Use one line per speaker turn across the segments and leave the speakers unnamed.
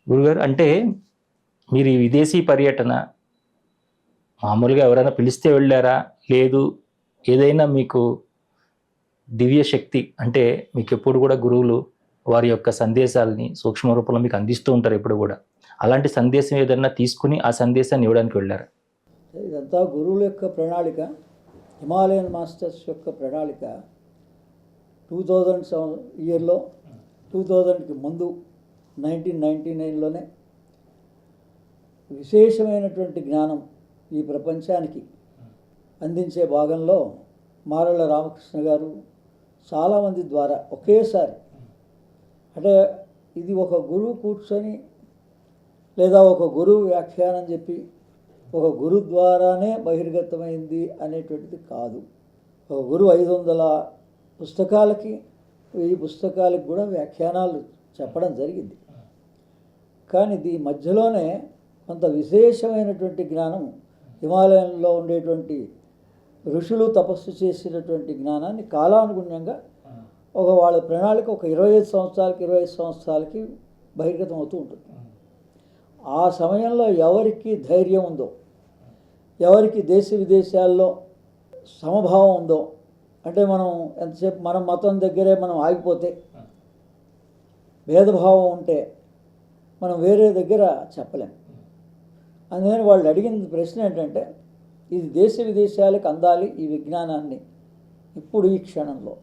గురుగారు అంటే మీరు ఈ విదేశీ పర్యటన మామూలుగా ఎవరైనా పిలిస్తే వెళ్ళారా? లేదు ఏదైనా మీకు దివ్య శక్తి అంటే మీకెప్పుడు కూడా గురువులు వారి యొక్క సందేశాలని సూక్ష్మ రూపంలో మీకు అందిస్తూ ఉంటారు ఎప్పుడు కూడా. అలాంటి సందేశం ఏదన్నా తీసుకొని ఆ సందేశాన్ని ఇవ్వడానికి వెళ్ళారా?
ఇదంతా గురువుల యొక్క ప్రణాళిక, హిమాలయన్ మాస్టర్స్ యొక్క ప్రణాళిక. 2000 ఇయర్లో 2000కి ముందు 1999లోనే విశేషమైనటువంటి జ్ఞానం ఈ ప్రపంచానికి అందించే భాగంలో మారళ్ళ రామకృష్ణ గారు చాలామంది ద్వారా ఒకేసారి, అంటే ఇది ఒక గురువు కూర్చొని లేదా ఒక గురువు వ్యాఖ్యానం చెప్పి ఒక గురు ద్వారానే బహిర్గతమైంది అనేటువంటిది కాదు. ఒక గురువు 500 పుస్తకాలకి 1000 పుస్తకాలకి కూడా వ్యాఖ్యానాలు చెప్పడం జరిగింది. కానీ దీని మధ్యలోనే కొంత విశేషమైనటువంటి జ్ఞానం, హిమాలయంలో ఉండేటువంటి ఋషులు తపస్సు చేసినటువంటి జ్ఞానాన్ని కాలానుగుణ్యంగా వాళ్ళ ప్రణాళిక ఒక 25 సంవత్సరాలకి బహిర్గతం అవుతూ ఉంటుంది. ఆ సమయంలో ఎవరికి ధైర్యం ఉందో, ఎవరికి దేశ విదేశాల్లో సమభావం ఉందో, అంటే మనం ఎంతసేపు మనం మతం దగ్గరే మనం ఆగిపోతే, భేదభావం ఉంటే మనం వేరే దగ్గర చెప్పలేం. అందుకని వాళ్ళు అడిగిన ప్రశ్న ఏంటంటే, ఇది దేశ విదేశాలకు అందాలి ఈ విజ్ఞానాన్ని ఇప్పుడు ఈ క్షణంలో,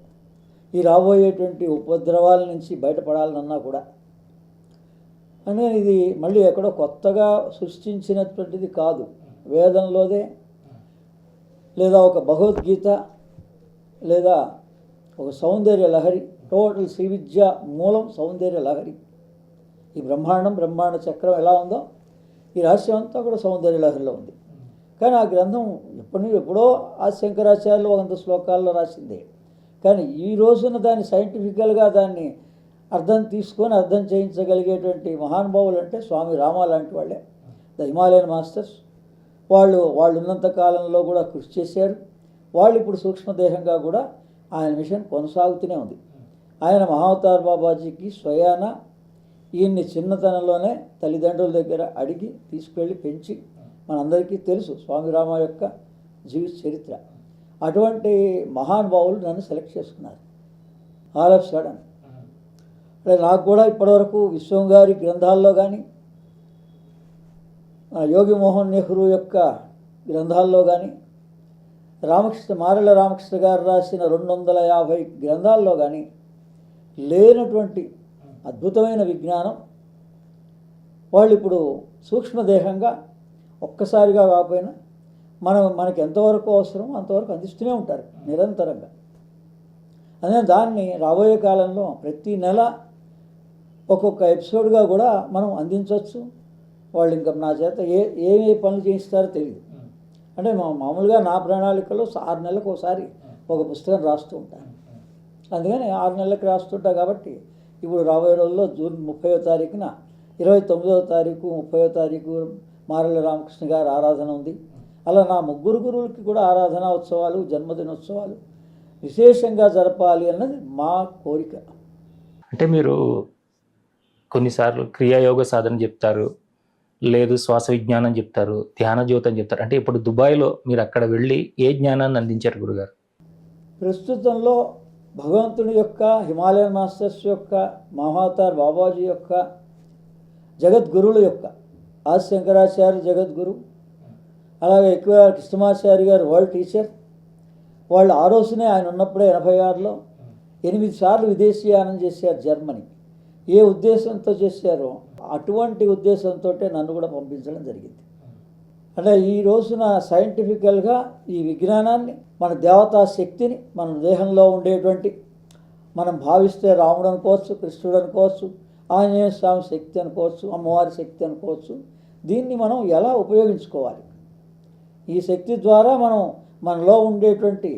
ఈ రాబోయేటువంటి ఉపద్రవాల నుంచి బయటపడాలన్నా కూడా. అందుకని ఇది మళ్ళీ ఎక్కడో కొత్తగా సృష్టించినటువంటిది కాదు, వేదంలోదే లేదా ఒక భగవద్గీత లేదా ఒక సౌందర్య లహరి, టోటల్ శ్రీ విద్య మూలం సౌందర్య లహరి. ఈ బ్రహ్మాండ చక్రం ఎలా ఉందో ఈ రహస్యం అంతా కూడా సౌందర్య లహరిలో ఉంది. కానీ ఆ గ్రంథం ఎప్పుడో ఆ శంకరాచార్యులు 100 శ్లోకాల్లో రాసిందే. కానీ ఈ రోజున దాన్ని సైంటిఫికల్గా దాన్ని తీసుకొని అర్థం చేయించగలిగేటువంటి మహానుభావులు అంటే స్వామి రామ లాంటి వాళ్ళే, ద హిమాలయన్ మాస్టర్స్. వాళ్ళు ఉన్నంత కాలంలో కూడా కృషి చేశారు. వాళ్ళు ఇప్పుడు సూక్ష్మదేహంగా కూడా ఆయన మిషన్ కొనసాగుతూనే ఉంది. ఆయన మహావతార్ బాబాజీకి స్వయాన ఈయన్ని చిన్నతనంలోనే తల్లిదండ్రుల దగ్గర అడిగి తీసుకెళ్ళి పెంచి, మనందరికీ తెలుసు స్వామి రామ యొక్క జీవిత చరిత్ర. అటువంటి మహానుభావులు నన్ను సెలెక్ట్ చేసుకున్నారు ఆల్ ఆఫ్ సడన్. అంటే నాకు కూడా ఇప్పటివరకు విశ్వం గారి గ్రంథాల్లో కానీ, యోగి మోహన్ నెహ్రూ యొక్క గ్రంథాల్లో కానీ, మారళ్ళ రామకృష్ణ గారు రాసిన 250 గ్రంథాల్లో కానీ లేనటువంటి అద్భుతమైన విజ్ఞానం వాళ్ళు ఇప్పుడు సూక్ష్మదేహంగా ఒక్కసారిగా కాకపోయినా మనకి ఎంతవరకు అవసరమో అంతవరకు అందిస్తూనే ఉంటారు నిరంతరంగా. అదే దాన్ని రాబోయే కాలంలో ప్రతి నెల ఒక్కొక్క ఎపిసోడ్గా కూడా మనం అందించవచ్చు. వాళ్ళు ఇంకా నా చేత ఏ పనులు చేయిస్తారో తెలియదు. అంటే మామూలుగా నా ప్రణాళికలో 6 నెలలకు ఒకసారి ఒక పుస్తకం రాస్తూ ఉంటాను. అందుకని 6 నెలలకు రాస్తుంటా కాబట్టి ఇప్పుడు రాబోయే రోజుల్లో జూన్ 30వ తారీఖున 29వ తారీఖు 30వ తారీఖు మారళ్ళ రామకృష్ణ గారి ఆరాధన ఉంది. అలా నా 3 గురువులకి కూడా ఆరాధన ఉత్సవాలు, జన్మదినోత్సవాలు విశేషంగా జరపాలి అన్నది మా కోరిక.
అంటే మీరు కొన్నిసార్లు క్రియాయోగ సాధన చెప్తారు, లేదు శ్వాస విజ్ఞానం చెప్తారు, ధ్యాన జ్యోతం చెప్తారు. అంటే ఇప్పుడు దుబాయ్లో మీరు అక్కడ వెళ్ళి ఏ జ్ఞానాన్ని అందించారు గురుగారు?
ప్రస్తుతంలో భగవంతుని యొక్క, హిమాలయన్ మాస్టర్స్ యొక్క, మహావతార్ బాబాజీ యొక్క, జగద్గురువుల యొక్క, ఆది శంకరాచార్య జగద్గురు, అలాగే ఎక్కువ కృష్ణమాచార్య గారు వరల్డ్ టీచర్. వాళ్ళు ఆ రోజునే ఆయన ఉన్నప్పుడే 86లో 8 సార్లు విదేశీయానం చేశారు జర్మనీ. ఏ ఉద్దేశంతో చేశారో అటువంటి ఉద్దేశంతో నన్ను కూడా పంపించడం జరిగింది. అంటే ఈ రోజున సైంటిఫికల్గా ఈ విజ్ఞానాన్ని, మన దేవతా శక్తిని, మన దేహంలో ఉండేటువంటి, మనం భావిస్తే రాముడు అనుకోవచ్చు, కృష్ణుడు అనుకోవచ్చు, ఆంజనేయ స్వామి శక్తి అనుకోవచ్చు, అమ్మవారి శక్తి అనుకోవచ్చు, దీన్ని మనం ఎలా ఉపయోగించుకోవాలి, ఈ శక్తి ద్వారా మనం మనలో ఉండేటువంటి,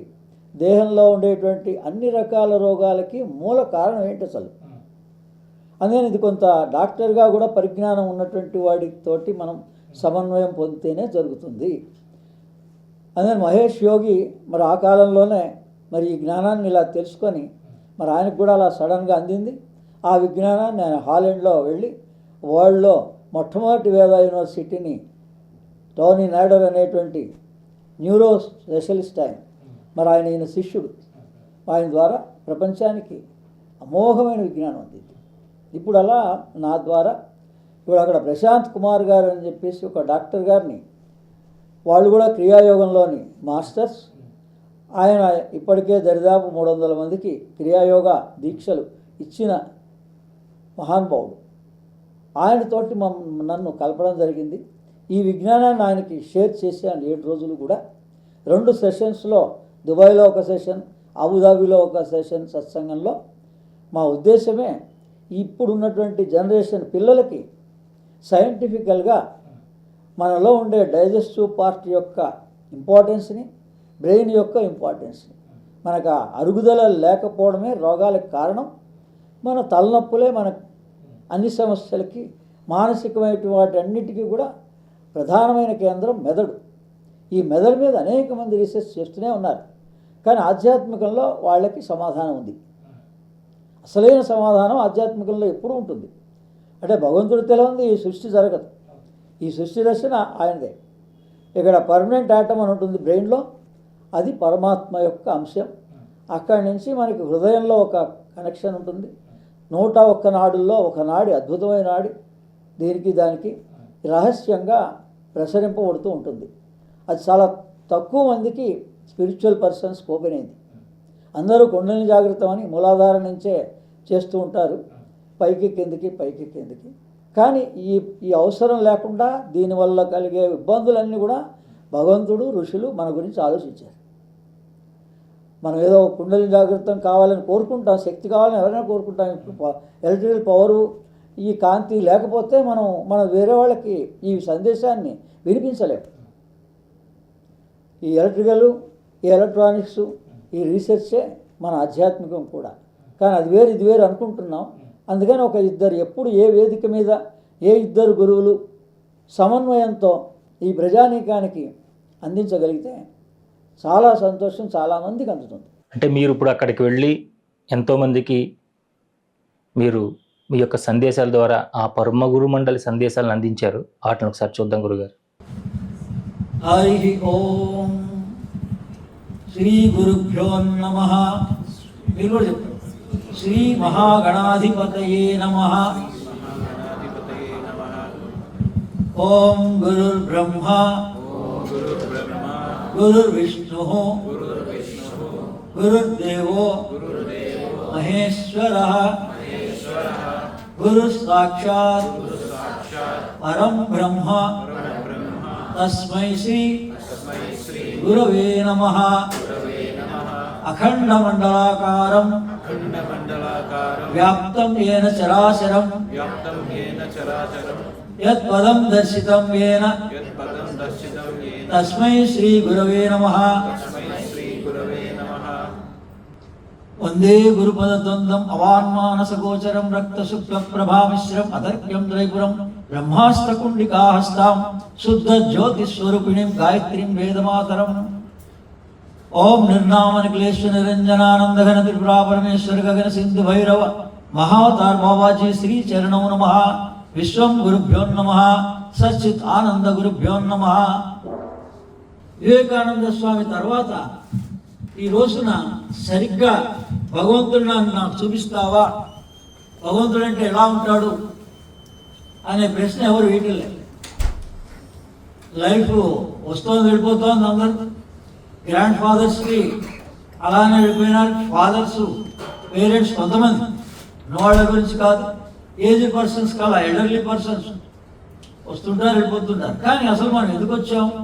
దేహంలో ఉండేటువంటి అన్ని రకాల రోగాలకి మూల కారణం ఏంటి అసలు. అందుకని ఇది కొంత డాక్టర్గా కూడా పరిజ్ఞానం ఉన్నటువంటి వాడితోటి మనం సమన్వయం పొందితేనే జరుగుతుంది. అందుకని మహేష్ యోగి మరి ఆ కాలంలోనే మరి ఈ జ్ఞానాన్ని ఇలా తెలుసుకొని మరి ఆయనకు కూడా అలా సడన్గా అందింది. ఆ విజ్ఞానాన్ని ఆయన హాలండ్లో వెళ్ళి వరల్డ్లో మొట్టమొదటి వేద యూనివర్సిటీని టోనీ నాడర్ అనేటువంటి న్యూరో స్పెషలిస్ట్ మరి ఈయన శిష్యుడు, ఆయన ద్వారా ప్రపంచానికి అమోఘమైన విజ్ఞానం అందింది. ఇప్పుడు అలా నా ద్వారా ఇప్పుడు అక్కడ ప్రశాంత్ కుమార్ గారు అని చెప్పేసి ఒక డాక్టర్ గారిని, వాళ్ళు కూడా క్రియాయోగంలోని మాస్టర్స్. ఆయన ఇప్పటికే దరిదాపు 300 మందికి క్రియాయోగ దీక్షలు ఇచ్చిన మహానుభావుడు. ఆయనతోటి నన్ను కలపడం జరిగింది. ఈ విజ్ఞానాన్ని ఆయనకి షేర్ చేశాను 7 రోజులు కూడా. 2 సెషన్స్లో, దుబాయ్లో ఒక సెషన్, అబుదాబిలో ఒక సెషన్ సత్సంగంలో మా ఉద్దేశమే ఇప్పుడున్నటువంటి జనరేషన్ పిల్లలకి సైంటిఫికల్గా మనలో ఉండే డైజెస్టివ్ పార్ట్ యొక్క ఇంపార్టెన్స్ని, బ్రెయిన్ యొక్క ఇంపార్టెన్స్ని, మనకు ఆ అరుగుదల లేకపోవడమే రోగాలకు కారణం. మన తలనొప్పులే మన అన్ని సమస్యలకి, మానసికమైన వాటి అన్నిటికీ కూడా ప్రధానమైన కేంద్రం మెదడు. ఈ మెదడు మీద అనేక మంది రీసెర్చ్ చేస్తూనే ఉన్నారు. కానీ ఆధ్యాత్మికంలో వాళ్ళకి సమాధానం ఉంది. అసలైన సమాధానం ఆధ్యాత్మికంలో ఎప్పుడూ ఉంటుంది. అంటే భగవంతుడు తెలియంది ఈ సృష్టి జరగదు. ఈ సృష్టి రచన ఆయనదే. ఇక్కడ పర్మనెంట్ ఆటమ్ అని ఉంటుంది బ్రెయిన్లో, అది పరమాత్మ యొక్క అంశం. అక్కడి నుంచి మనకి హృదయంలో ఒక కనెక్షన్ ఉంటుంది. 101 నాడుల్లో ఒక నాడి, అద్భుతమైన నాడి, దీనికి దానికి రహస్యంగా ప్రసరింపబడుతూ ఉంటుంది. అది చాలా తక్కువ మందికి స్పిరిచువల్ పర్సన్స్ ఓపెన్ అయింది. అందరూ కుండలిని జాగృతం అని మూలాధారం నుంచే చేస్తూ ఉంటారు, పైకి కిందికి పైకి కిందికి. కానీ ఈ అవసరం లేకుండా దీనివల్ల కలిగే ఇబ్బందులన్నీ కూడా భగవంతుడు, ఋషులు మన గురించి ఆలోచించారు. మనం ఏదో కుండలిని జాగృతం కావాలని కోరుకుంటాం, శక్తి కావాలని ఎవరైనా కోరుకుంటాం. ఇప్పుడు ఎలక్ట్రికల్ పవరు, ఈ కాంతి లేకపోతే మనం వేరే వాళ్ళకి ఈ సందేశాన్ని వినిపించలేము. ఈ ఎలక్ట్రికల్, ఈ ఎలక్ట్రానిక్స్, ఈ రీసెర్చే మన ఆధ్యాత్మికం కూడా. కానీ అది వేరు ఇది వేరు అనుకుంటున్నాం. అందుకని ఒక ఇద్దరు, ఎప్పుడు ఏ వేదిక మీద ఏ ఇద్దరు గురువులు సమన్వయంతో ఈ ప్రజానీకానికి అందించగలిగితే చాలా సంతోషం, చాలామందికి అందుతుంది.
అంటే మీరు ఇప్పుడు అక్కడికి వెళ్ళి ఎంతోమందికి మీరు మీ యొక్క సందేశాల ద్వారా ఆ పరమ గురు మండలి సందేశాలను అందించారు. వాటిని ఒకసారి చూద్దాం గురుగారు.
హరి ఓం శ్రీ గురుభ్యో నమః. మీరు కూడా చెప్పండి. శ్రీ మహాగణాధిపతయే నమః. ఓం గురుర్బ్రహ్మ గురుర్విష్ణుః గురుర్దేవో మహేశ్వరః గురుస్సాక్షాత్ పరం బ్రహ్మ తస్మై శ్రీ గురవే నమః. అఖండమండలాకారం వ్యాప్తం యేన చరాచరం యత్పదం దర్శితం యేన తస్మై శ్రీ గురవే నమః. వందే గురుపదద్వందం అవాన్మానసగోచరం రక్తశుక్లప్రభామిశ్రం అదర్క్యం ద్రైపురం బ్రహ్మాస్త్రకుండికాహస్తాం శుద్ధజ్యోతిస్వరూపిణీం గాయత్రీం వేదమాతరం. ఓం నిర్నామనిక్లేశ్వ నిరంజనానందఘన త్రిపురా పరమేశ్వర గగన సింధు భైరవ మహావతార్ బాబాజీ శ్రీ చరణో నమః. విశ్వం గురుభ్యో నమః. సచ్చిత్ ఆనంద గురుభ్యో నమః. వివేకానంద స్వామి తర్వాత ఈ రోజున సరిగ్గా భగవంతుడు నాకు చూపిస్తావా, భగవంతుడు అంటే ఎలా ఉంటాడు అనే ప్రశ్న ఎవరు వేయట్లేదు. లైఫ్ వస్తోంది వెళ్ళిపోతోంది. అందరూ గ్రాండ్ ఫాదర్స్కి అలానే వెళ్ళిపోయినారు. ఫాదర్స్, పేరెంట్స్ కొంతమంది, వాళ్ళ గురించి కాదు, ఏజ్డ్ పర్సన్స్ కాదు, ఎల్డర్లీ పర్సన్స్ వస్తుంటారు వెళ్ళిపోతుంటారు. కానీ అసలు మనం ఎందుకు వచ్చాము,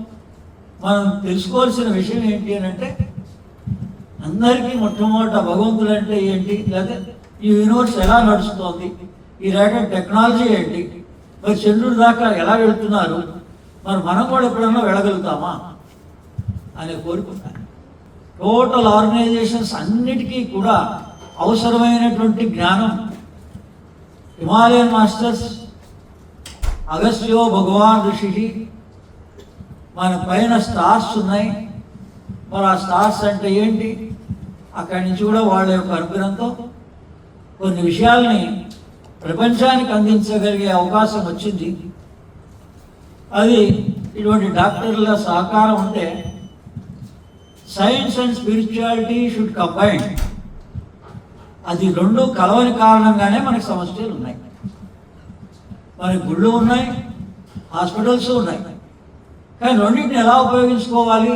మనం తెలుసుకోవాల్సిన విషయం ఏంటి అని అంటే, అందరికీ మొట్టమొదట భగవంతుడు అంటే ఏంటి, లేదా ఈ యూనివర్స్ ఎలా నడుస్తోంది, ఈ రేఖ టెక్నాలజీ ఏంటి, మరి చంద్రుడి దాకా ఎలా వెళుతున్నారు, మరి మనం కూడా ఎప్పుడన్నా వెళ్ళగలుగుతామా అని కోరుకుంటాను. టోటల్ ఆర్గనైజేషన్స్ అన్నిటికీ కూడా అవసరమైనటువంటి జ్ఞానం హిమాలయన్ మాస్టర్స్, అగస్త్యో భగవాన్ ఋషి, మన పైన స్టార్స్ ఉన్నాయి. మరి ఆ స్టార్స్ అంటే ఏంటి, అక్కడి నుంచి కూడా వాళ్ళ యొక్క అనుగ్రహంతో కొన్ని విషయాల్ని ప్రపంచానికి అందించగలిగే అవకాశం వచ్చింది. అది ఇటువంటి డాక్టర్ల సహకారం ఉంటే science and spirituality should combine. అది రెండు కలవని కారణంగానే మనకి సమస్యలు ఉన్నాయి. మనకి గుళ్ళు ఉన్నాయి, హాస్పిటల్స్ ఉన్నాయి, కానీ రెండింటిని ఎలా ఉపయోగించుకోవాలి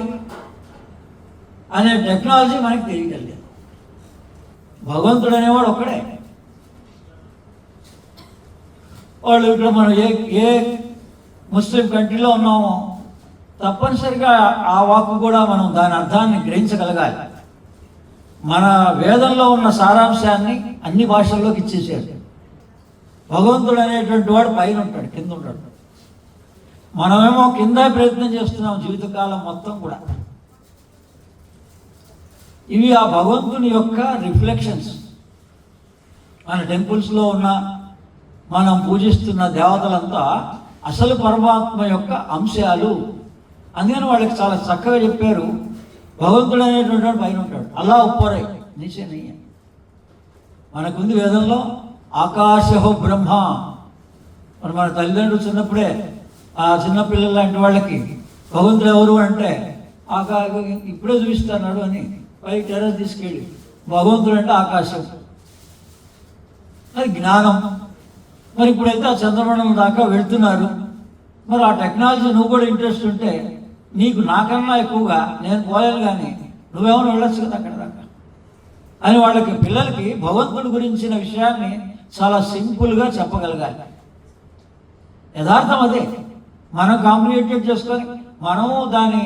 అనే టెక్నాలజీ మనకి తెలియగలిగేది. భగవంతుడు అనేవాడు ఒక్కడే. వాళ్ళు ఇక్కడ మనం ఏ ముస్లిం కంట్రీలో ఉన్నామో తప్పనిసరిగా ఆ వాక్కు కూడా మనం దాని అర్థాన్ని గ్రహించగలగాలి. మన వేదంలో ఉన్న సారాంశాన్ని అన్ని భాషల్లోకి ఇచ్చేసాడు. భగవంతుడు అనేటువంటి వాడు పైన ఉంటాడు, కింద ఉంటాడు. మనమేమో కింద ప్రయత్నం చేస్తున్నాం జీవితకాలం మొత్తం కూడా. ఇవి ఆ భగవంతుని యొక్క రిఫ్లెక్షన్స్. మన టెంపుల్స్లో ఉన్న మనం పూజిస్తున్న దేవతలంతా అసలు పరమాత్మ యొక్క అంశాలు. అందుకని వాళ్ళకి చాలా చక్కగా చెప్పారు, భగవంతుడు అనేటువంటి వాడు పైన ఉంటాడు, అల్లా ఉప్పరై నీచే నయ్య. మనకుంది వేదంలో ఆకాశహో బ్రహ్మ. మన తల్లిదండ్రులు చిన్నప్పుడే ఆ చిన్నపిల్లల లాంటి వాళ్ళకి భగవంతుడు ఎవరు అంటే ఇప్పుడే చూపిస్తున్నాడు అని పై టెర్రస్ తీసుకెళ్ళి భగవంతుడు అంటే ఆకాశం, అది జ్ఞానం. మరి ఇప్పుడైతే ఆ చంద్రమండలం దాకా వెళ్తున్నారు. మరి ఆ టెక్నాలజీ నువ్వు కూడా ఇంట్రెస్ట్ ఉంటే నీకు నాకన్నా ఎక్కువగా నేను పోయాను, కానీ నువ్వేమైనా వెళ్ళొచ్చు కదా అక్కడ దాకా అని వాళ్ళకి పిల్లలకి భగవంతుడి గురించిన విషయాన్ని చాలా సింపుల్గా చెప్పగలగాలి. యథార్థం అదే. మనం కాంప్లికేటెడ్ చేసుకొని మనము దాని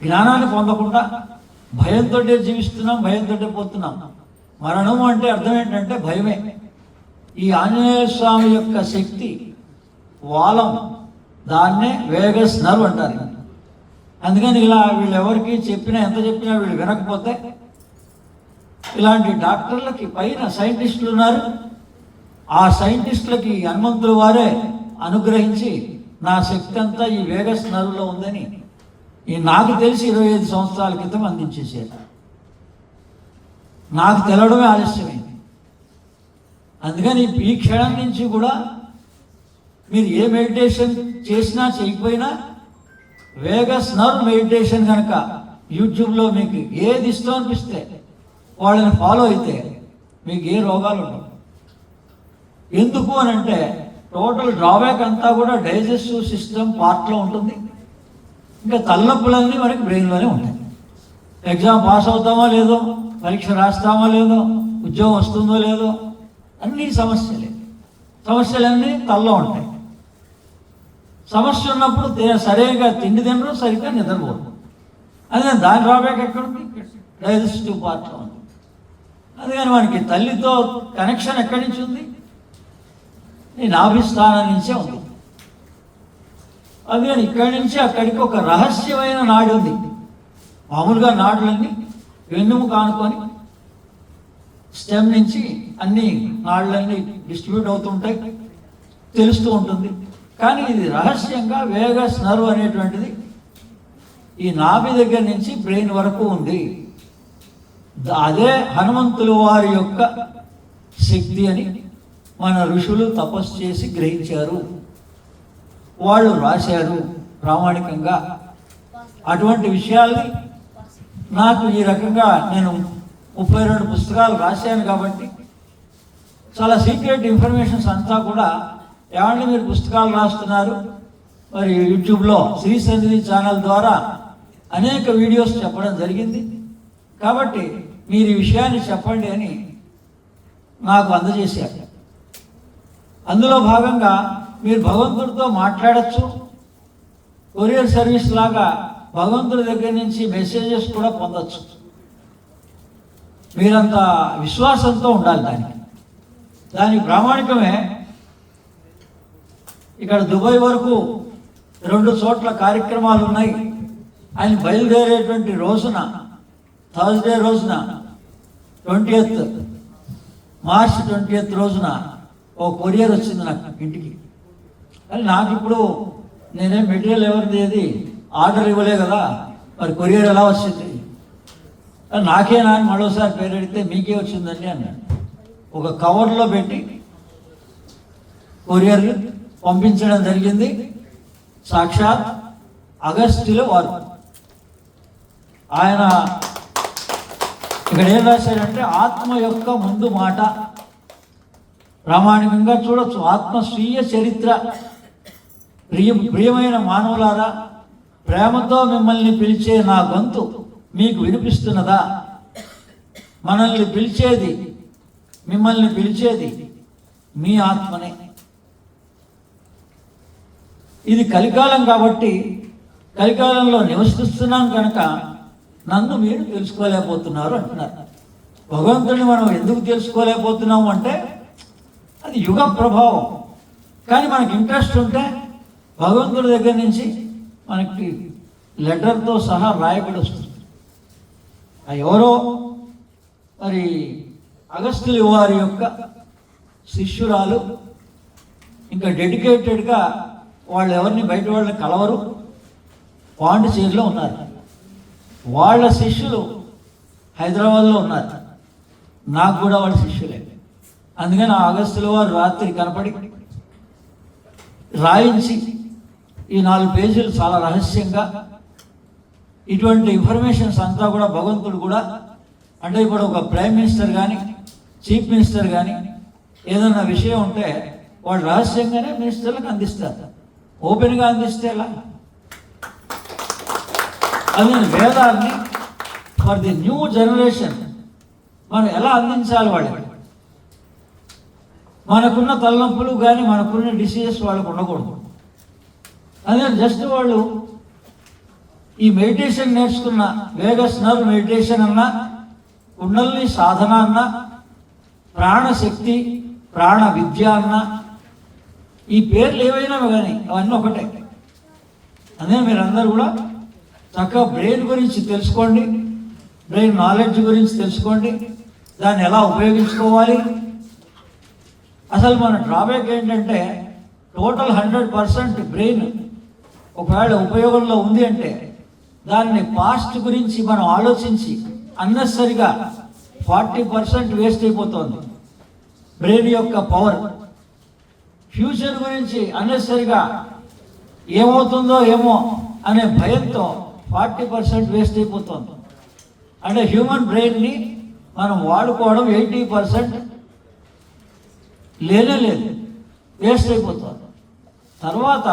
జ్ఞానాన్ని పొందకుండా భయంతో జీవిస్తున్నాం, భయంతో పోతున్నాం. మరణము అంటే అర్థం ఏంటంటే భయమే. ఈ ఆంజనేయ స్వామి యొక్క శక్తి వాలం, దాన్నే వేగస్ నర్వ్ అంటారు. అందుకని ఇలా వీళ్ళు ఎవరికి చెప్పినా ఎంత చెప్పినా వీళ్ళు వినకపోతే ఇలాంటి డాక్టర్లకి పైన సైంటిస్టులు ఉన్నారు. ఆ సైంటిస్టులకి హనుమంతుల వారే అనుగ్రహించి నా శక్తి అంతా ఈ వేగస్ నర్వ్లో ఉందని నాకు తెలిసి 25 సంవత్సరాల క్రితం అందించేసారు. నాకు తెలవడమే ఆలస్యమైంది. అందుకని ఈ క్షణం నుంచి కూడా మీరు ఏ మెడిటేషన్ చేసినా చేయకపోయినా వేగస్ నర్వ్ మెడిటేషన్ కనుక యూట్యూబ్లో మీకు ఏది ఇష్టం అనిపిస్తే వాళ్ళని ఫాలో అయితే మీకు ఏ రోగాలు ఉండవు. ఎందుకు అని అంటే టోటల్ డ్రాబ్యాక్ అంతా కూడా డైజెస్టివ్ సిస్టమ్ పార్ట్లో ఉంటుంది. ఇంకా తలనొప్పులన్నీ మనకి బ్రెయిన్లోనే ఉంటాయి. ఎగ్జామ్ పాస్ అవుతామో లేదో, పరీక్ష రాస్తామో లేదో, ఉద్యోగం వస్తుందో లేదో, అన్నీ సమస్యలే. సమస్యలన్నీ తలలో ఉంటాయి. సమస్య ఉన్నప్పుడు సరిగా తిండి తినరు, సరిగ్గా నిద్రపోరు. అదే దాని డ్రాబ్యాక్ ఎక్కడుంది? డైజెస్టివ్ పార్ట్లో ఉంది. అందుకని మనకి తల్లితో కనెక్షన్ ఎక్కడి నుంచి ఉంది? ఈ నాభిస్థానం నుంచే ఉంది. అందుకని ఇక్కడి నుంచి అక్కడికి ఒక రహస్యమైన నాడి ఉంది. మామూలుగా నాడులన్నీ వెన్నుముక ఆనుకొని స్టెమ్ నుంచి అన్ని నాళ్ళన్నీ డిస్ట్రిబ్యూట్ అవుతుంటాయి, తెలుస్తూ ఉంటుంది. కానీ ఇది రహస్యంగా వేగస్ నర్వ్ అనేటువంటిది ఈ నాభి దగ్గర నుంచి బ్రెయిన్ వరకు ఉంది. అదే హనుమంతుల వారి యొక్క శక్తి అని మన ఋషులు తపస్సు చేసి గ్రహించారు, వాళ్ళు రాశారు ప్రామాణికంగా. అటువంటి విషయాల్ని నాకు ఈ రకంగా నేను 32 పుస్తకాలు రాశాను కాబట్టి చాలా సీక్రెట్ ఇన్ఫర్మేషన్స్ అంతా కూడా ఏమంటే మీరు పుస్తకాలు రాస్తున్నారు, మరి యూట్యూబ్లో శ్రీ సన్నిధి ఛానల్ ద్వారా అనేక వీడియోస్ చెప్పడం జరిగింది కాబట్టి మీరు ఈ విషయాన్ని చెప్పండి అని నాకు అందజేశారు. అందులో భాగంగా మీరు భగవంతుడితో మాట్లాడచ్చు, కొరియర్ సర్వీస్ లాగా భగవంతుడి దగ్గర నుంచి మెసేజెస్ కూడా పొందొచ్చు. మీరంత విశ్వాసంతో ఉండాలి. దాని ప్రామాణికమే ఇక్కడ దుబాయ్ వరకు 2 చోట్ల కార్యక్రమాలు ఉన్నాయి. ఆయన బయలుదేరేటువంటి రోజున, థర్స్డే రోజున 20th మార్చ్ 20th రోజున ఓ కొరియర్ వచ్చింది నాకు ఇంటికి. కానీ నాకు ఇప్పుడు నేనేం మెటీరియల్ ఎవరిది ఏది ఆర్డర్ ఇవ్వలే కదా, మరి కొరియర్ ఎలా వచ్చింది? నాకేనా అని మరోసారి పేరు అడిగితే మీకే వచ్చిందండి అన్నాడు. ఒక కవర్లో పెట్టి కొరియర్ పంపించడం జరిగింది. సాక్షాత్ అగస్త్యుల వారు. ఆయన ఇక్కడ ఏం రాశారంటే ఆత్మ యొక్క ముందు మాట ప్రామాణికంగా చూడొచ్చు. ఆత్మ స్వీయ చరిత్ర. ప్రియమైన మానవులారా, ప్రేమతో మిమ్మల్ని పిలిచే నా గొంతు మీకు వినిపిస్తున్నదా? మిమ్మల్ని పిలిచేది మీ ఆత్మనే. ఇది కలికాలం కాబట్టి కలికాలంలో నివసిస్తున్నాం కనుక నన్ను మీరు తెలుసుకోలేకపోతున్నారు అంటున్నారు. భగవంతుడిని మనం ఎందుకు తెలుసుకోలేకపోతున్నాము అంటే అది యుగ ప్రభావం. కానీ మనకి ఇంట్రెస్ట్ ఉంటే భగవంతుడి దగ్గర నుంచి మనకి లెటర్తో సహా రాయబడి వస్తుంది. ఎవరో మరి అగస్త్యుల వారి యొక్క శిష్యురాలు, ఇంకా డెడికేటెడ్గా వాళ్ళు ఎవరిని బయట వాళ్ళని కలవరు, పాండిచేరిలో ఉన్నారు. వాళ్ళ శిష్యులు హైదరాబాద్లో ఉన్నారు. నాకు కూడా వాళ్ళ శిష్యులే. అందుకని ఆ అగస్త్యుల వారు రాత్రి కనపడి రాయించి ఈ 4 పేజీలు చాలా రహస్యంగా ఇటువంటి ఇన్ఫర్మేషన్స్ అంతా కూడా భగవంతుడు కూడా, అంటే ఇప్పుడు ఒక ప్రైమ్ మినిస్టర్ కానీ చీఫ్ మినిస్టర్ కానీ ఏదైనా విషయం ఉంటే వాళ్ళు రహస్యంగానే మినిస్టర్లకు అందిస్తారు. ఓపెన్గా అందిస్తే ఎలా? అది వేదాన్ని ఫర్ ది న్యూ జనరేషన్ మనం ఎలా అందించాలి వాళ్ళకి? మనకున్న తలనొప్పులు కానీ మనకున్న డిసీజెస్ వాళ్ళకు ఉండకూడదు. అదే జస్ట్ వాళ్ళు ఈ మెడిటేషన్ నేర్చుకున్న వేగస్ నర్వ్ మెడిటేషన్ అన్నా, కుండలిని సాధన అన్నా, ప్రాణశక్తి ప్రాణ విద్య అన్నా, ఈ పేర్లు ఏవైనా కానీ అవన్నీ ఒకటే. అదే మీరందరూ కూడా చక్కగా బ్రెయిన్ గురించి తెలుసుకోండి, బ్రెయిన్ నాలెడ్జ్ గురించి తెలుసుకోండి, దాన్ని ఎలా ఉపయోగించుకోవాలి. అసలు మన డ్రాబ్యాక్ ఏంటంటే టోటల్ 100% బ్రెయిన్ ఒకవేళ ఉపయోగంలో ఉంది అంటే దాన్ని పాస్ట్ గురించి మనం ఆలోచించి అన్నెసరిగా 40% వేస్ట్ అయిపోతుంది బ్రెయిన్ యొక్క పవర్. ఫ్యూచర్ గురించి అన్నెసరిగా ఏమవుతుందో ఏమో అనే భయంతో 40% వేస్ట్ అయిపోతుంది. అంటే హ్యూమన్ బ్రెయిన్ని మనం వాడుకోవడం 80% లేదు, వేస్ట్ అయిపోతుంది. తర్వాత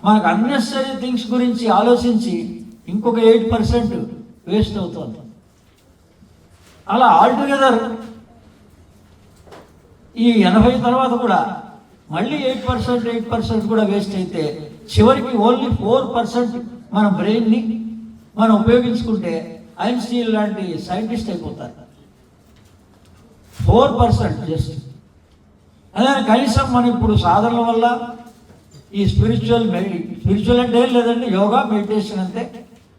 మనకు అన్నెసరీ థింగ్స్ గురించి ఆలోచించి ఇంకొక 8% వేస్ట్ అవుతుంది. అలా ఆల్టుగెదర్ ఈ 80 తర్వాత కూడా మళ్ళీ 8% కూడా వేస్ట్ అయితే చివరికి ఓన్లీ 4% మన బ్రెయిన్ని మనం ఉపయోగించుకుంటే ఐన్స్టీన్ లాంటి సైంటిస్ట్ అయిపోతారు. 4% జస్ట్. అదే కనీసం మనం ఇప్పుడు సాధనల వల్ల ఈ స్పిరిచువల్ అంటే ఏం లేదండి, యోగా మెడిటేషన్ అంతే.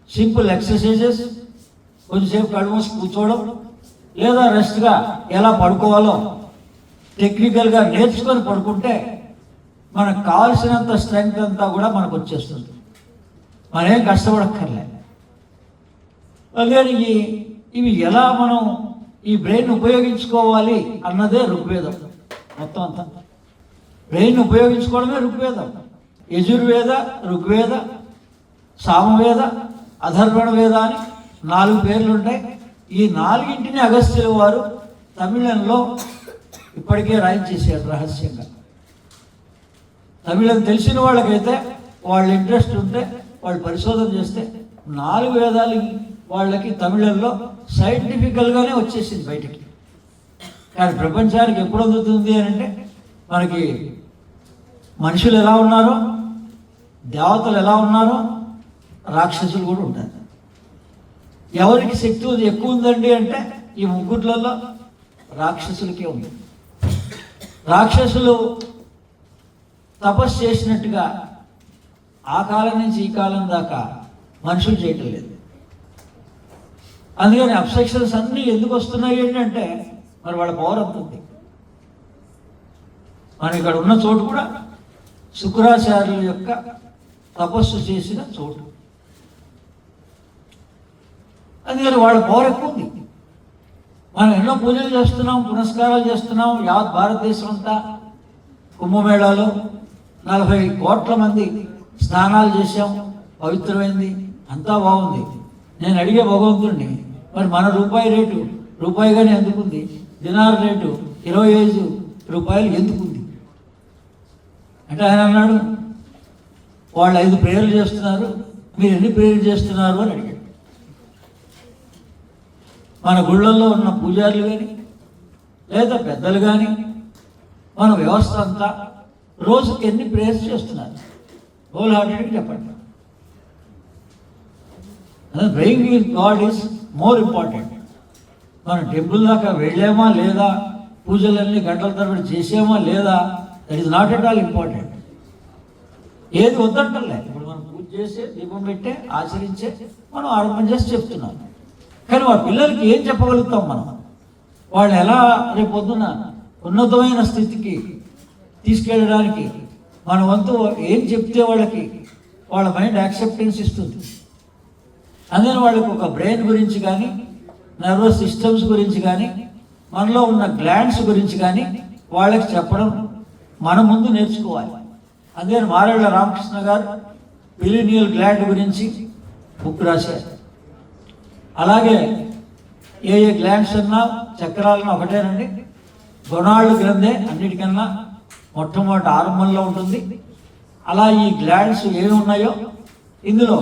సింపుల్ ఎక్సర్సైజెస్, కొంచెంసేపు కళ్ళు మూసి కూర్చోవడం, లేదా రెస్ట్గా ఎలా పడుకోవాలో టెక్నికల్గా నేర్చుకొని పడుకుంటే మనకు కావాల్సినంత స్ట్రెంగ్త్ అంతా కూడా మనకు వచ్చేస్తుంది. మనం ఏం కష్టపడక్కర్లే. అలాగే ఇవి ఎలా మనం ఈ బ్రెయిన్ ఉపయోగించుకోవాలి అన్నదే ఋగ్వేదం. మొత్తం అంతా బ్రెయిన్ ఉపయోగించుకోవడమే ఋగ్వేదం. యజుర్వేద, ఋగ్వేద, సామవేద, అధర్వణ వేద అని 4 పేర్లు ఉంటాయి. ఈ 4ంటిని అగస్త్యుల వారు తమిళంలో ఇప్పటికే రాయించేసాడు రహస్యంగా. తమిళం తెలిసిన వాళ్ళకైతే వాళ్ళ ఇంట్రెస్ట్ ఉంటే వాళ్ళు పరిశోధన చేస్తే 4 వేదాలు వాళ్ళకి తమిళంలో సైంటిఫికల్గానే వచ్చేసింది బయటికి. కానీ ప్రపంచానికి ఎప్పుడు అందుతుంది అని అంటే మనకి మనుషులు ఎలా ఉన్నారో, దేవతలు ఎలా ఉన్నారో, రాక్షసులు కూడా ఉంటారు. ఎవరికి శక్తి ఎక్కువ ఉందండి అంటే ఈ ముగ్గుట్లలో రాక్షసులకే ఉంది. రాక్షసులు తపస్సు చేసినట్టుగా ఆ కాలం నుంచి ఈ కాలం దాకా మనుషులు చేయటం లేదు. అందుకని అబ్స్ట్రక్షన్స్ అన్నీ ఎందుకు వస్తున్నాయి ఏంటంటే మరి వాళ్ళ పవర్ అంతుంది. మనం ఇక్కడ ఉన్న చోటు కూడా శుక్రాచార్యుల యొక్క తపస్సు చేసిన చోటు. అందుకని వాళ్ళ పవర్ ఎక్కువ ఉంది. మనం ఎన్నో పూజలు చేస్తున్నాం, పునస్కారాలు చేస్తున్నాం, యావత్ భారతదేశం అంతా కుంభమేళాలో 40 కోట్ల మంది స్నానాలు చేశాం, పవిత్రమైంది, అంతా బాగుంది. నేను అడిగే భగవంతుడిని, మరి మన రూపాయి రేటు రూపాయిగానే ఎందుకుంది, దినార్ రేటు 25 రూపాయలు ఎందుకుంది అంటే ఆయన అన్నాడు, వాళ్ళు 5 ప్రేయర్లు చేస్తున్నారు, మీరు ఎన్ని ప్రేయర్లు చేస్తున్నారు అని అడిగాడు. మన గుళ్ళల్లో ఉన్న పూజారులు కానీ లేదా పెద్దలు కానీ మన వ్యవస్థ అంతా రోజుకి ఎన్ని ప్రేయర్స్ చేస్తున్నారు హోల్ హార్టెడ్గా చెప్పండి. Praying with God is more important. మనం టెంపుల్ దాకా వెళ్ళామా లేదా, పూజలన్నీ గంటల తరబడి చేసామా లేదా, that is not at all important. ఏది వద్దంటలే, ఇప్పుడు మనం పూజ చేసే దీపం పెట్టే ఆచరించే మనం ఆరంభం చేసి చెప్తున్నాం. కానీ వాళ్ళ పిల్లలకి ఏం చెప్పగలుగుతాం మనం, వాళ్ళు ఎలా రేపొద్దున ఉన్నతమైన స్థితికి తీసుకెళ్ళడానికి మన వంతు ఏం చెప్తే వాళ్ళ మైండ్ యాక్సెప్టెన్స్ ఇస్తుంది. అందుకని వాళ్ళకి ఒక బ్రెయిన్ గురించి కానీ, నర్వస్ సిస్టమ్స్ గురించి కానీ, మనలో ఉన్న గ్లాండ్స్ గురించి కానీ వాళ్ళకి చెప్పడం మన ముందు నేర్చుకోవాలి. అందుకని మారేళ్ళ రామకృష్ణ గారు పిలీనియల్ గ్లాండ్ గురించి బుక్ రాశారు. అలాగే ఏ గ్లాండ్స్ అన్నా చక్రాలన్నా ఒకటేనండి, గొనాళ్ళు గ్రంథే అన్నిటికన్నా మొట్టమొదటి ఆరంభంలో ఉంటుంది. అలా ఈ గ్లాండ్స్ ఏమి ఉన్నాయో ఇందులో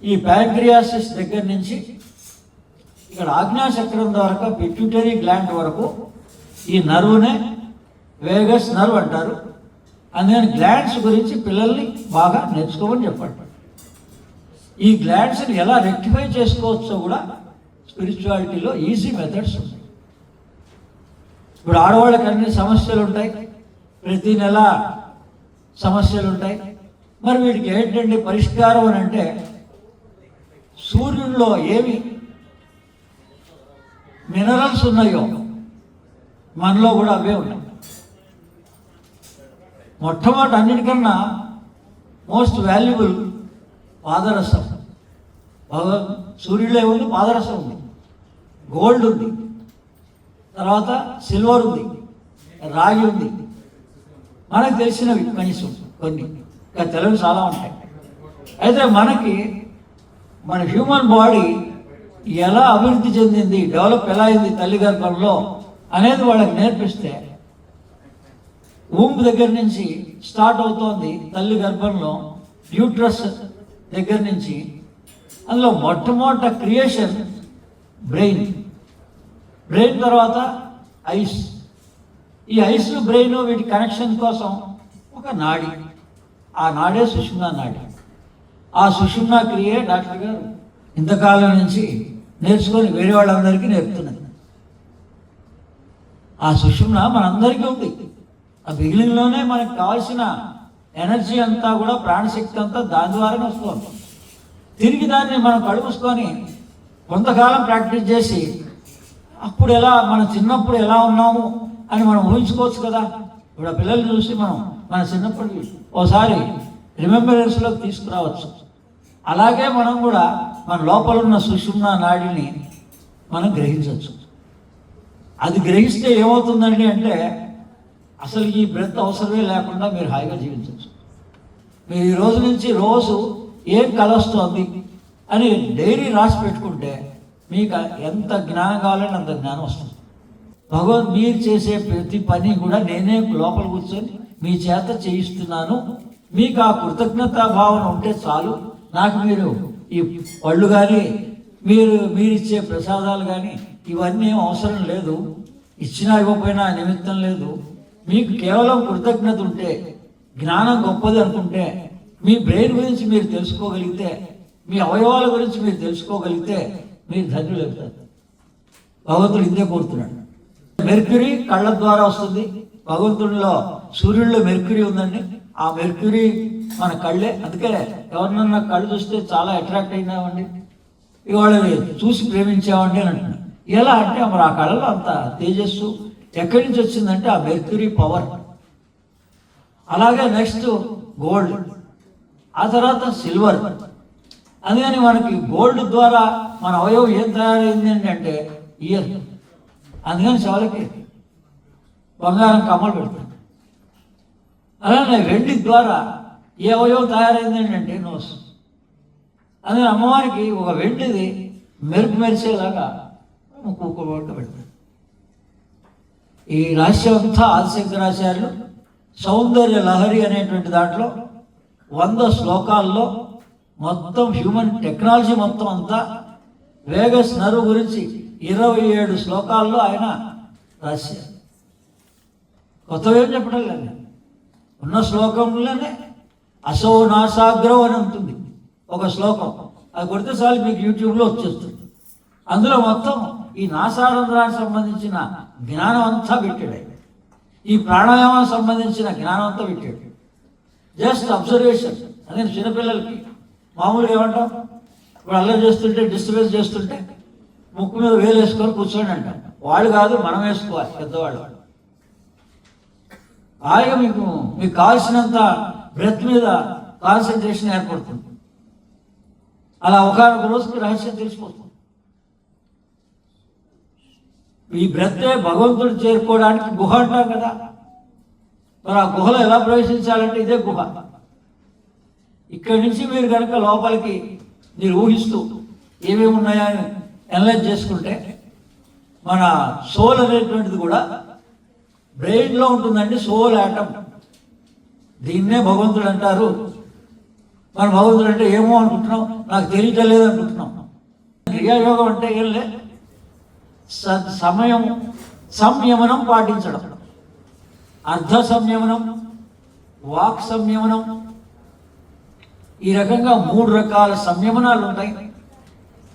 ఈ ప్యాంక్రియాసిస్ దగ్గర నుంచి ఇక్కడ ఆజ్ఞాచక్రం వరకు పిట్యూటరీ గ్లాండ్ వరకు ఈ నర్వునే వేగస్ నర్వ్ అంటారు. అందుకని గ్లాండ్స్ గురించి పిల్లల్ని బాగా నేర్చుకోమని చెప్పండి. ఈ గ్లాండ్స్ని ఎలా రెక్టిఫై చేసుకోవచ్చో కూడా స్పిరిచువాలిటీలో ఈజీ మెథడ్స్ ఉన్నాయి. ఇప్పుడు ఆడవాళ్ళకి అన్ని సమస్యలు ఉంటాయి, ప్రతి నెల సమస్యలు ఉంటాయి. మరి వీటికి ఏంటంటే పరిష్కారం అని అంటే, సూర్యుడిలో ఏమి మినరల్స్ ఉన్నాయో మనలో కూడా అవే ఉన్నాయి. మొట్టమొదటి అన్నిటికన్నా మోస్ట్ వాల్యుబుల్ పాదరసం. సూర్యుడిలో ఏముంది, పాదరసం ఉంది, గోల్డ్ ఉంది, తర్వాత సిల్వర్ ఉంది, రాగి ఉంది. మనకు తెలిసినవి కనీసం కొన్ని, ఇంకా తెలుగు చాలా ఉంటాయి. అయితే మన హ్యూమన్ బాడీ ఎలా అభివృద్ధి చెందింది, డెవలప్ ఎలా అయింది తల్లి గర్భంలో అనేది వాళ్ళకి నేర్పిస్తే, ఊంపు దగ్గర నుంచి స్టార్ట్ అవుతోంది తల్లి గర్భంలో, యూట్రస్ దగ్గర నుంచి. అందులో మొట్టమొదట క్రియేషన్ బ్రెయిన్ తర్వాత ఐస్. ఈ ఐస్ బ్రెయిన్ వీటి కనెక్షన్ కోసం ఒక నాడి, ఆ నాడే సుషుమ్నా నాడి. ఆ సుషుమ్నా క్రియే డాక్టర్ గారు ఇంతకాలం నుంచి నేర్చుకొని వేరే వాళ్ళందరికీ నేర్పుతున్నది. ఆ సుషుమ్నా మనందరికీ ఉంది. ఆ బిగినింగ్లోనే మనకు కావాల్సిన ఎనర్జీ అంతా కూడా, ప్రాణశక్తి అంతా దాని ద్వారానే వస్తుంది. తిరిగి దాన్ని మనం కడుపుకొని కొంతకాలం ప్రాక్టీస్ చేసి అప్పుడు మన చిన్నప్పుడు ఎలా ఉన్నాము అని మనం ఊహించుకోవచ్చు కదా. ఇప్పుడు ఆ పిల్లల్ని చూసి మన చిన్నప్పుడు ఓసారి రిమెంబరెన్స్లోకి తీసుకురావచ్చు. అలాగే మనం కూడా మన లోపల ఉన్న సుషుమ్నా నాడిని మనం గ్రహించవచ్చు. అది గ్రహిస్తే ఏమవుతుందండి అంటే, అసలు ఈ బ్రెత్ అవసరమే లేకుండా మీరు హాయిగా జీవించవచ్చు. మీరు ఈ రోజు నుంచి రోజు ఏం కలొస్తోంది అని డైరీ రాసి పెట్టుకుంటే మీకు ఎంత జ్ఞానం కావాలంటే అంత జ్ఞానం వస్తుంది. భగవంతు మీరు చేసే ప్రతి పని కూడా నేనే లోపల కూర్చొని మీ చేత చేయిస్తున్నాను, మీకు ఆ కృతజ్ఞతా భావన ఉంటే చాలు. నాకు మీరు ఈ పళ్ళు కానీ మీరిచ్చే ప్రసాదాలు కానీ ఇవన్నీ ఏం అవసరం లేదు, ఇచ్చినా ఇవ్వకపోయినా నిమిత్తం లేదు. మీకు కేవలం కృతజ్ఞత ఉంటే, జ్ఞానం గొప్పది అనుకుంటే, మీ బ్రెయిన్ గురించి మీరు తెలుసుకోగలిగితే, మీ అవయవాల గురించి మీరు తెలుసుకోగలిగితే మీరు ధన్యులు అవుతారు. భగవంతుడు ఇందే కోరుతున్నాడు. మెర్క్యూరీ కళ్ళ ద్వారా వస్తుంది. భగవంతుడిలో సూర్యుడిలో మెర్క్యూరీ ఉందండి. ఆ మెర్క్యూరీ మన కళ్ళే. అందుకే ఎవరినన్నా కళ్ళు చూస్తే చాలా అట్రాక్ట్ అయినామండి, ఇవాళ చూసి ప్రేమించామండి అని అంటున్నాను. ఎలా అంటే మరి ఆ కళలో అంత తేజస్సు ఎక్కడి నుంచి వచ్చిందంటే ఆ మెర్క్యూరీ పవర్. అలాగే నెక్స్ట్ గోల్డ్, ఆ తర్వాత సిల్వర్. అందుకని మనకి గోల్డ్ ద్వారా మన అవయవం ఏం తయారైంది అంటే ఇయర్. అందుకని చెవులకి బంగారం కమ్మలు పెడతారు. అలానే వెండి ద్వారా ఏ అవయవం తయారైంది ఏంటంటే నోస్. అదే అమ్మవారికి ఒక వెండిది మెరుపు మెరిసేలాగా ముక్కు పెడతారు. ఈ రహస్యం అంతా ఆదిశంకరాచార్యులు సౌందర్య లహరి అనేటువంటి దాంట్లో 100 శ్లోకాల్లో మొత్తం హ్యూమన్ టెక్నాలజీ మొత్తం అంతా వేగస్ నర్వ్ గురించి 27 శ్లోకాల్లో ఆయన రాశారు. కొత్తవేం చెప్పడం లేదు. ఉన్న శ్లోకంలోనే అసో నాసాగ్రవ్ అని ఉంటుంది ఒక శ్లోకం. అది కొడితే చాలు మీకు యూట్యూబ్లో వచ్చేస్తుంది. అందులో మొత్తం ఈ నాసారంధ్రానికి సంబంధించిన జ్ఞానం అంతా పెట్టాడు. ఈ ప్రాణాయామానికి సంబంధించిన జ్ఞానం అంతా పెట్టాడు. Just observation. అదే చిన్నపిల్లలకి మామూలుగా ఏమంటాం, ఇప్పుడు అల్లరి చేస్తుంటే డిస్టర్బెన్స్ చేస్తుంటే ముక్కు మీద వేలు వేసుకొని కూర్చోండి అంటాం. వాళ్ళు కాదు, మనం వేసుకోవాలి, పెద్దవాళ్ళు. హాయిగా మీకు కావాల్సినంత బ్రెత్ మీద కాన్సన్ట్రేషన్ ఏర్పడుతుంది. అలా ఒకనొక రోజుకి రహస్యం తెలిసిపోతుంది. ఈ బ్రెత్తే భగవంతుడు చేరుకోవడానికి గుహ అంటాం కదా. మరి ఆ గుహలో ఎలా ప్రవేశించాలంటే ఇదే గుహ. ఇక్కడి నుంచి మీరు కనుక లోపలికి మీరు ఊహిస్తూ ఏమేమి ఉన్నాయని అనలైజ్ చేసుకుంటే మన సోల్ అనేటువంటిది కూడా బ్రెయిన్లో ఉంటుందండి. Soul atom. దీన్నే భగవంతుడు అంటారు. మన భగవంతుడు అంటే ఏమో అనుకుంటున్నాం, నాకు తెలియటం లేదు అనుకుంటున్నాం. క్రియాయోగం అంటే ఏం లే, సంయమనం పాటించడం. అర్ధ సంయమనం, వాక్ సంయమనం, ఈ రకంగా 3 రకాల సంయమనాలు ఉంటాయి.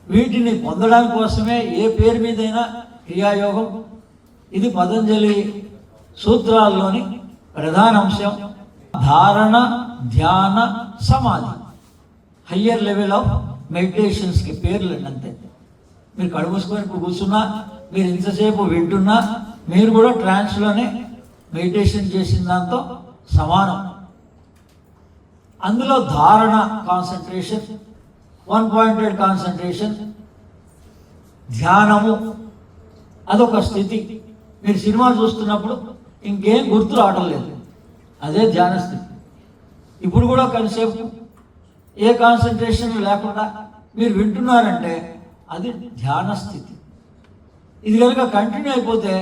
వీటిని పొందడానికి కోసమే ఏ పేరు మీదైనా క్రియాయోగం. ఇది పతంజలి సూత్రాల్లోని ప్రధాన అంశం. ధారణ, ధ్యాన, సమాధి, హయ్యర్ లెవెల్ ఆఫ్ మెడిటేషన్స్కి పేర్లు అంతే. మీరు కళ్ళు మూసుకొని కూర్చున్నా, మీరు ఇంతసేపు వింటున్నా, మీరు కూడా ట్రాన్స్లోనే మెడిటేషన్ చేసిన దాంతో సమానం. అందులో ధారణ కాన్సన్ట్రేషన్, 1 పాయింటెడ్ కాన్సన్ట్రేషన్, ధ్యానము అదొక స్థితి. మీరు సినిమా చూస్తున్నప్పుడు ఇంకేం గుర్తు రావడం లేదు, అదే ధ్యాన స్థితి. ఇప్పుడు కూడా కొంతసేపు ఏ కాన్సన్ట్రేషన్ లేకుండా మీరు వింటున్నారంటే అది ధ్యాన స్థితి. ఇది కనుక కంటిన్యూ అయిపోతే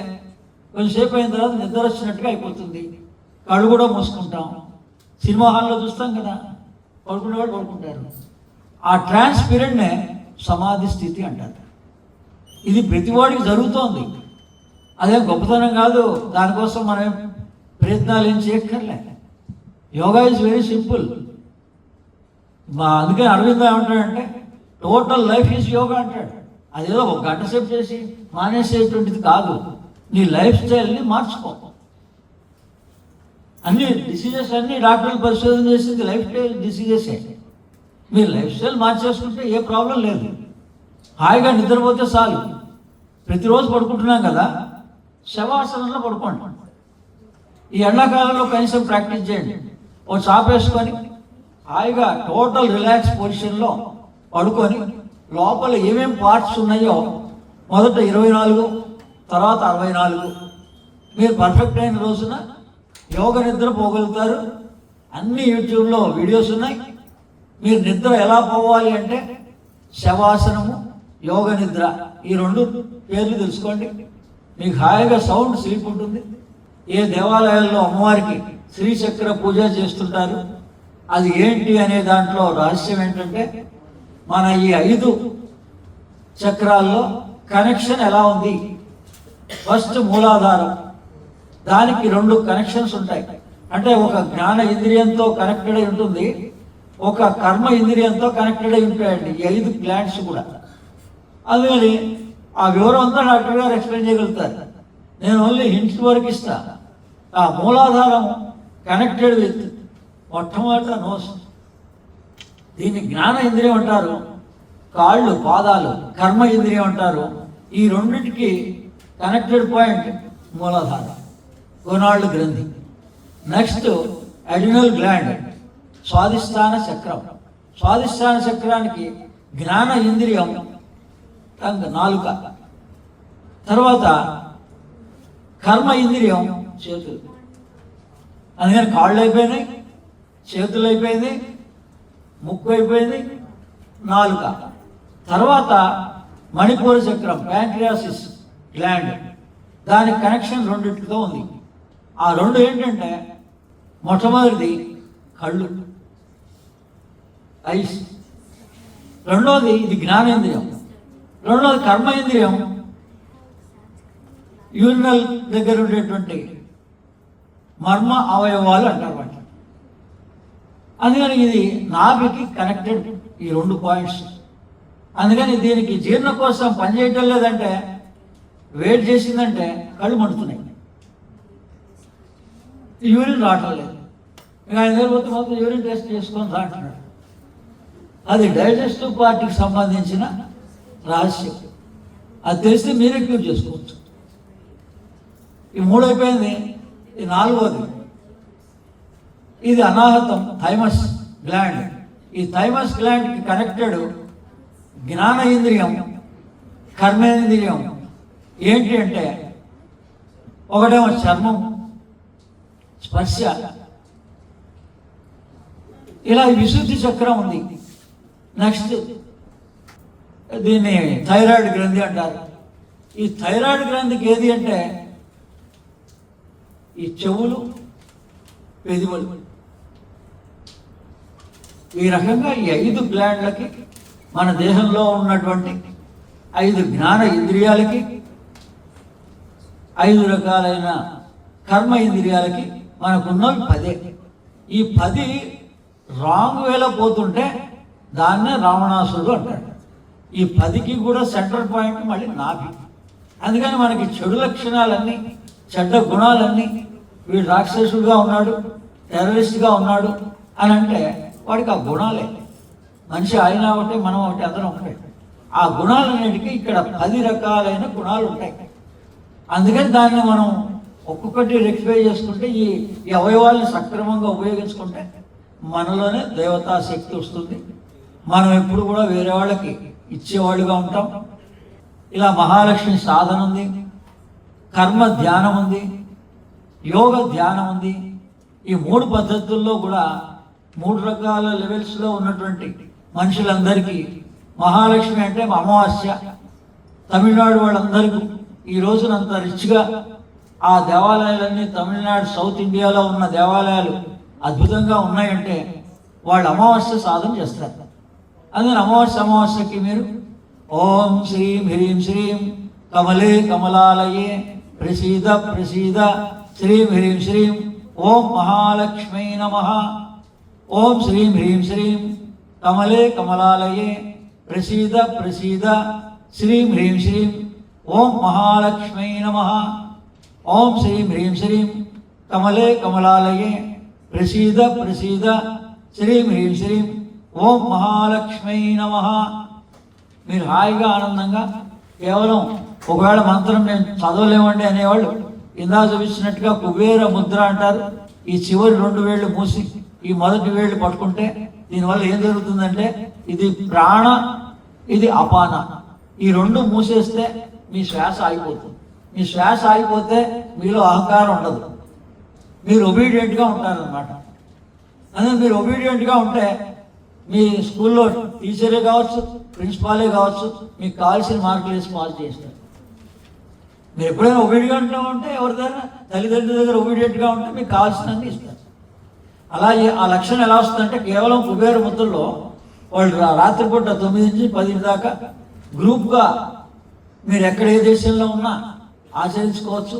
కొంచెంసేపు అయిన తర్వాత నిద్ర వచ్చినట్టుగా అయిపోతుంది. కళ్ళు కూడా మూసుకుంటాం. సినిమా హాల్లో చూస్తాం కదా, పడుకునేవాళ్ళు పడుకుంటారు. ఆ ట్రాన్స్ పీరియడ్నే సమాధి స్థితి అంటారు. ఇది ప్రతివాడికి జరుగుతోంది. అదేం గొప్పతనం కాదు. దానికోసం మనం ప్రయత్నాలు ఏం చేయక్కర్లే. Yoga is very simple. అందుకే అరవింద ఏమంటాడంటే టోటల్ లైఫ్ ఈజ్ యోగా అంటాడు. అదేదో 1 గంట సేపు చేసి మానేసేటువంటిది కాదు. నీ లైఫ్ స్టైల్ని మార్చుకో. అన్ని డిసీజెస్ అన్నీ డాక్టర్లు పరిశోధన చేసింది లైఫ్ స్టైల్ డిసీజెసే. మీరు లైఫ్ స్టైల్ మార్చేసుకుంటే ఏ ప్రాబ్లం లేదు. హాయిగా నిద్రపోతే చాలు. ప్రతిరోజు పడుకుంటున్నాం కదా, శవాసనంలో పడుకోండి. ఈ ఎండాకాలంలో కనీసం ప్రాక్టీస్ చేయండి. ఓ చాప వేసుకొని హాయిగా టోటల్ రిలాక్స్ పొజిషన్లో పడుకొని లోపల ఏమేమి పార్ట్స్ ఉన్నాయో మొదట 24, తర్వాత 64 మీరు పర్ఫెక్ట్ అయిన రోజున యోగ నిద్ర పోగలుగుతారు. అన్ని యూట్యూబ్లో వీడియోస్ ఉన్నాయి. మీరు నిద్ర ఎలా పోవాలి అంటే శవాసనము, యోగ నిద్ర, ఈ 2 పేర్లు తెలుసుకోండి. మీకు హాయిగా సౌండ్ స్లీప్ ఉంటుంది. ఏ దేవాలయాల్లో అమ్మవారికి శ్రీచక్ర పూజ చేస్తుంటారు. అది ఏంటి అనే దాంట్లో రహస్యం ఏంటంటే మన ఈ 5 చక్రాల్లో కనెక్షన్ ఎలా ఉంది. ఫస్ట్ మూలాధారం, దానికి 2 కనెక్షన్స్ ఉంటాయి. అంటే ఒక జ్ఞాన ఇంద్రియంతో కనెక్టెడ్ అయి ఉంటుంది, ఒక కర్మ ఇంద్రియంతో కనెక్టెడ్ అయి ఉంటాయండి ఈ 5 గ్లాండ్స్ కూడా. అందుకని ఆ వివరం అంతా డాక్టర్ గారు ఎక్స్ప్లెయిన్ చేయగలుగుతారు. నేను ఓన్లీ హింట్స్ వరకు ఇస్తా. ఆ మూలాధారం కనెక్టెడ్ విత్ మొట్టమొదట నోస్. దీన్ని జ్ఞాన ఇంద్రియం అంటారు. కాళ్ళు, పాదాలు కర్మ ఇంద్రియం అంటారు. ఈ 2టికి కనెక్టెడ్ పాయింట్ మూలాధారం, గోనాళ్ళు గ్రంథి. నెక్స్ట్ అడ్రినల్ గ్లాండ్, స్వాదిష్టాన చక్రం. స్వాదిష్టాన చక్రానికి జ్ఞాన ఇంద్రియం టంగ్, నాలుక. తర్వాత కర్మ ఇంద్రియం చేతులు. అందుకని కాళ్ళు అయిపోయినాయి, చేతులు అయిపోయింది, ముక్కు అయిపోయింది, నాలుక. తర్వాత మణిపూర చక్రం, ప్యాంక్రియాసిస్ గ్లాండ్, దానికి కనెక్షన్ రెండింటితో ఉంది. ఆ రెండు ఏంటంటే మొట్టమొదటిది కళ్ళు, ఐస్. రెండోది ఇది జ్ఞానేంద్రియం. రెండోది కర్మేంద్రియం, యూరినల్ దగ్గర ఉండేటువంటి మర్మ అవయవాలు అంటారు వాటి. అందుకని ఇది నాభికి కనెక్టెడ్ ఈ రెండు పాయింట్స్. అందుకని దీనికి జీర్ణ కోసం పనిచేయటం లేదంటే, వెయిట్ చేసిందంటే కళ్ళు మండుతున్నాయి, యూరిన్ రావటం లేదు. ఇక ఆయన దగ్గర పోతే మొత్తం యూరిన్ టెస్ట్ చేసుకొని రాంటున్నాడు. అది డైజెస్టివ్ పార్టీకి సంబంధించిన రహస్యం. అది తెలిస్తే మీరే క్యూర్ చేసుకోవచ్చు. ఈ మూడైపోయింది, ఈ నాలుగోది ఇది అనాహతం, థైమస్ గ్లాండ్. ఈ థైమస్ గ్లాండ్కి కనెక్టెడ్ జ్ఞాన ఇంద్రియం, కర్మేంద్రియం. ఏంటి అంటే ఒకటేమో చర్మం, స్పర్శ. ఇలా విశుద్ధి చక్రం ఉంది. నెక్స్ట్ దీన్ని థైరాయిడ్ గ్రంథి అంటారు. ఈ థైరాయిడ్ గ్రంథికి ఏది అంటే ఈ చెవులు, పెదవులు. ఈ రకంగా ఈ 5 గ్లాండ్లకి, మన దేహంలో ఉన్నటువంటి 5 జ్ఞాన ఇంద్రియాలకి, 5 రకాలైన కర్మ ఇంద్రియాలకి మనకున్నవి 10. ఈ 10 రాంగ్ వేలో పోతుంటే దాన్నే రావణాసురుడు అంటాడు. ఈ 10కి కూడా సెంటర్ పాయింట్ మళ్ళీ నాభి. అందుకని మనకి చెడు లక్షణాలన్నీ, చెడ్డ గుణాలన్నీ, వీడు రాక్షసుడుగా ఉన్నాడు, టెర్రరిస్ట్గా ఉన్నాడు అని అంటే వాడికి ఆ గుణాలే. మనిషి ఆయన ఒకటే, మనం ఒకటి, అందరం ఒకటే. ఆ గుణాలన్నిటికీ ఇక్కడ 10 రకాలైన గుణాలు ఉంటాయి. అందుకని దాన్ని మనం ఒక్కొక్కటి రెక్టిఫై చేసుకుంటే, ఈ అవయవాల్ని సక్రమంగా ఉపయోగించుకుంటే మనలోనే దేవతా శక్తి వస్తుంది. మనం ఎప్పుడు కూడా వేరే వాళ్ళకి ఇచ్చేవాళ్ళుగా ఉంటాం. ఇలా మహాలక్ష్మి సాధన ఉంది, కర్మ ధ్యానం ఉంది, యోగ ధ్యానం ఉంది. ఈ 3 పద్ధతుల్లో కూడా 3 రకాల లెవెల్స్లో ఉన్నటువంటి మనుషులందరికీ మహాలక్ష్మి అంటే అమావాస్య. తమిళనాడు వాళ్ళందరికీ ఈ రోజున అంత రిచ్గా ఆ దేవాలయాలన్నీ, తమిళనాడు సౌత్ ఇండియాలో ఉన్న దేవాలయాలు అద్భుతంగా ఉన్నాయంటే వాళ్ళు అమావాస్య సాధన చేస్తారు. అందుకని అమావాస్యకి మీరు ఓం శ్రీం హ్రీం శ్రీం కమలే కమలాలయే ప్రసీద ప్రసీద శ్రీం హ్రీం శ్రీం ఓం మహాలక్ష్మీ నమః. ఓం శ్రీం హ్రీం శ్రీం కమలే కమలాలయే ప్రసీద ప్రసీద శ్రీం హ్రీం శ్రీం ఓం మహాలక్ష్మీ నమః. ఓం శ్రీం హ్రీం శ్రీం కమలే కమలాలయే ప్రసీద ప్రసీద శ్రీం హ్రీం శ్రీం ఓం మహాలక్ష్మీ నమః. మీరు హాయిగా ఆనందంగా, కేవలం ఒకవేళ మంత్రం నేను చదవలేమండి అనేవాళ్ళు ఇందా చూపించినట్టుగా కుబేర ముద్ర అంటారు. ఈ చివరి 2 వేళ్ళు మూసి ఈ మొదటి వేళ్ళు పట్టుకుంటే దీనివల్ల ఏం జరుగుతుందంటే, ఇది ప్రాణ, ఇది అపాన. ఈ 2 మూసేస్తే మీ శ్వాస ఆగిపోతుంది. మీ శ్వాస ఆగిపోతే మీలో అహంకారం ఉండదు, మీరు ఒబీడియంట్గా ఉంటారనమాట. అదే మీరు ఒబీడియంట్గా ఉంటే మీ స్కూల్లో టీచరే కావచ్చు, ప్రిన్సిపాలే కావచ్చు, మీకు కావాల్సిన మార్కులు వేసి పాస్ చేస్తారు. మీరు ఎప్పుడైనా ఒబీడియంట్గా ఉంటే, ఎవరి దగ్గర తల్లిదండ్రుల దగ్గర ఒబీడియంట్గా ఉంటే మీకు కావాల్సినన్ని ఇస్తారు. అలాగే ఆ లక్షణం ఎలా వస్తుందంటే, కేవలం కుబేర ముద్రలో వాళ్ళు రాత్రిపూట 9 నుంచి 10 దాకా గ్రూప్గా మీరు ఎక్కడ ఏ దేశంలో ఉన్నా ఆచరించుకోవచ్చు.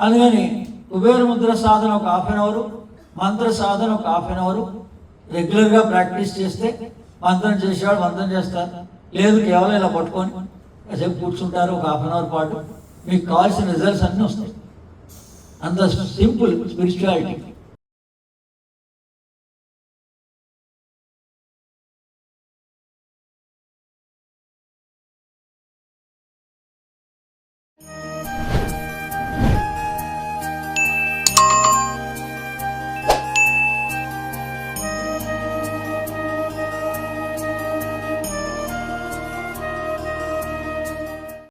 అందుకని కుబేర ముద్ర సాధన ఒక 1/2 అవర్, మంత్ర సాధన ఒక 1/2 అవర్ రెగ్యులర్గా ప్రాక్టీస్ చేస్తే మంత్రం చేసేవాడు మంత్రం చేస్తారు. లేదు కేవలం ఇలా పట్టుకొని కాసేపు కూర్చుంటారు ఒక 1/2 అవర్ పాటు, మీకు కావాల్సిన రిజల్ట్స్ అన్నీ వస్తాయి. అంత సింపుల్ స్పిరిచువాలిటీ.